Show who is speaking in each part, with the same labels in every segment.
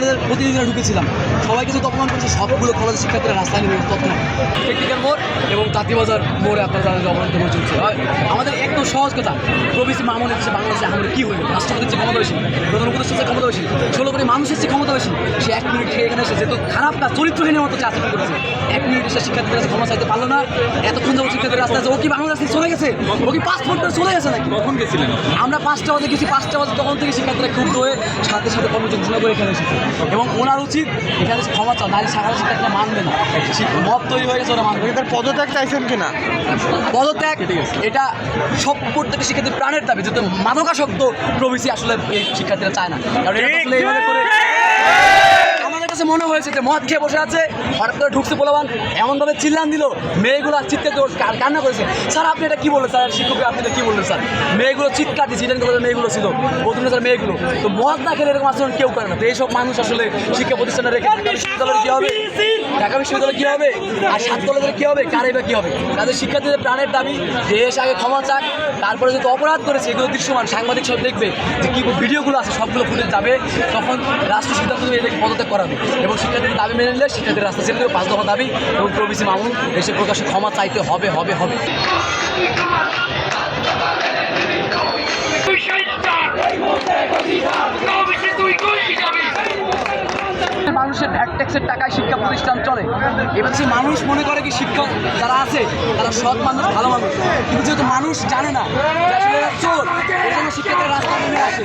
Speaker 1: কলেজের প্রতিনিধিরা ঢুকেছিলাম, সবাইকে যদি অপমান করেছে সবগুলো কলেজের শিক্ষার্থীরা রাস্তায় নেমে তথ্য টেকনিক্যাল মোড় এবং তাঁতিবাজার মোড়ে আপনারা যারা অবরোধ করে চলছে। আমাদের একদম সহজ কথা, প্রবিসি মামুন এসেছে বাংলাদেশে আমাদের কী হলো? রাষ্ট্রপতির যে ক্ষমতা বেশি, প্রধান উপদেষ্টার যে ক্ষমতা বেশি, 16 কোটি মানুষের যে ক্ষমতা বেশি, সে 1 মিনিট খেয়ে এখানে এসেছে। তো খারাপ কাজ চরিত্রহীনের মতো চাকরি করেছে। 1 মিনিট এসে শিক্ষার্থীদের কাছে ক্ষমা চাইতে পারলো না। এতক্ষণ যাবো শিক্ষার্থীর রাস্তায় আছে, ও কি বাংলাদেশ থেকে চলে গেছে? ও কি পাসপোর্ট করে চলে গেছে নাকি?
Speaker 2: কখন গেছিলেন?
Speaker 1: আমরা 5টা বাজে গেছি, 5টা বাজে তখন থেকে শিক্ষার্থীরা ক্ষুব্ধ হয়ে সাথে সাথে কর্মসূচি ঘোষণা করে এখানে এসেছে। এবং ওনার উচিত এখানে ক্ষমা চাও, নাহলে সাধারণ শিক্ষার্থীরা মানবে না। মত তৈরি হয়ে গেছে, ওরা মানবে।
Speaker 3: তার পদত্যাগ চাইছেন কিনা?
Speaker 1: পদত্যাগ এটা সব প্রত্যেকটা শিক্ষার্থীর প্রাণের দাবি, যেহেতু মাদকাসক্ত প্রবেশী আসলে এই শিক্ষার্থীরা চায় না। কারণ এটা আসলে এইভাবে করে আমাদের কাছে মনে হয়েছে যে মদ খেয়ে বসে আছে, হঠাৎ করে ঢুকছে পোলাবান, এমনভাবে চিল্লান দিল, মেয়েগুলো চিৎকার কান্না করেছে। স্যার আপনি এটা কী বললেন? স্যার শিক্ষক আপনি এটা কী বললেন? স্যার মেয়েগুলো চিৎকার দিচ্ছে, ইডেন কলেজের মেয়েগুলো ছিল প্রথমে, স্যার মেয়েগুলো তো মদ না খেলে এরকম আচরণ কেউ করে না। তো এইসব মানুষ আসলে শিক্ষা প্রতিষ্ঠানে রেখে ঢাকা বিশ্ববিদ্যালয়ে কী হবে, ঢাকা বিশ্ববিদ্যালয়ে কী হবে, আর 7 কলেজের কী হবে, কারে বা কী হবে? তাদের শিক্ষার্থীদের প্রাণের দাবি, দেশ আগে ক্ষমা চাক, তারপরে যদি অপরাধ করেছে এগুলো দৃশ্যমান সাংবাদিক সব দেখবে যে কী ভিডিওগুলো আছে, সবগুলো ফুটেজ যাবে, তখন রাষ্ট্র সিদ্ধান্ত নেবে এদেরকে পদত্যাগ করাবে। এবং শিক্ষার্থীদের দাবি মেনে নিলে শিক্ষার্থীর রাস্তা ছেড়ে দেবে, 5 দফা দাবি এবং প্রবিসি মামুন দেশে প্রকাশ্যে ক্ষমা চাইতে হবে হবে হবে। মানুষের ভ্যাট ট্যাক্সের টাকায় শিক্ষা প্রতিষ্ঠান চলে। এবার সে মানুষ মনে করে কি শিক্ষক যারা আছে তারা সৎ মানুষ, ভালো মানুষ, কিন্তু যেহেতু মানুষ জানে না যে আসলে এরা চোর, এই জন্য শিক্ষার্থীরা রাস্তায় নেমে আসে।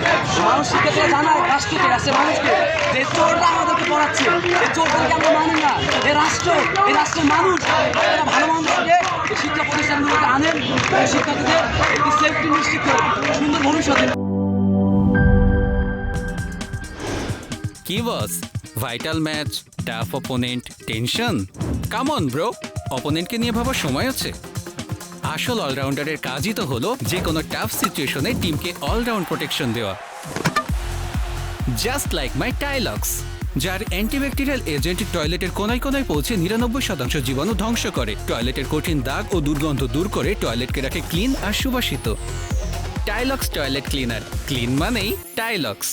Speaker 1: মানুষ শিক্ষার্থীরা জানায় রাষ্ট্রকে, রাষ্ট্রের মানুষকে যে চোররা আমাদেরকে পড়াচ্ছে, এই চোরদেরকে আমরা মানি না। এই রাষ্ট্র, এই রাষ্ট্রের মানুষ, আপনারা ভালো মানুষকে এই শিক্ষা প্রতিষ্ঠানগুলোকে আনেন, শিক্ষার্থীদের একটি সেফটি নিশ্চিত করে সুন্দর ভবিষ্যতে।
Speaker 4: কি boss, vital match, tough opponent, tension? Come on bro, অপোনেন্টকে নিয়ে ভাবার সময় আছে। আসল অলরাউন্ডারের কাজই তো হলো যে কোনো টাফ সিচুয়েশনে টিমকে অলরাউন্ড প্রোটেকশন দেওয়া। জাস্ট লাইক মাই টাইলক্স, যার অ্যান্টিব্যাকটেরিয়াল এজেন্ট টয়লেটের কোনায় কোনায় পৌঁছে 99% জীবাণু ধ্বংস করে, টয়লেটের কঠিন দাগ ও দুর্গন্ধ দূর করে টয়লেটকে রাখে ক্লিন আর সুবাসিত। টাইলক্স টয়লেট ক্লিনার, ক্লিন মানেই টাইলক্স।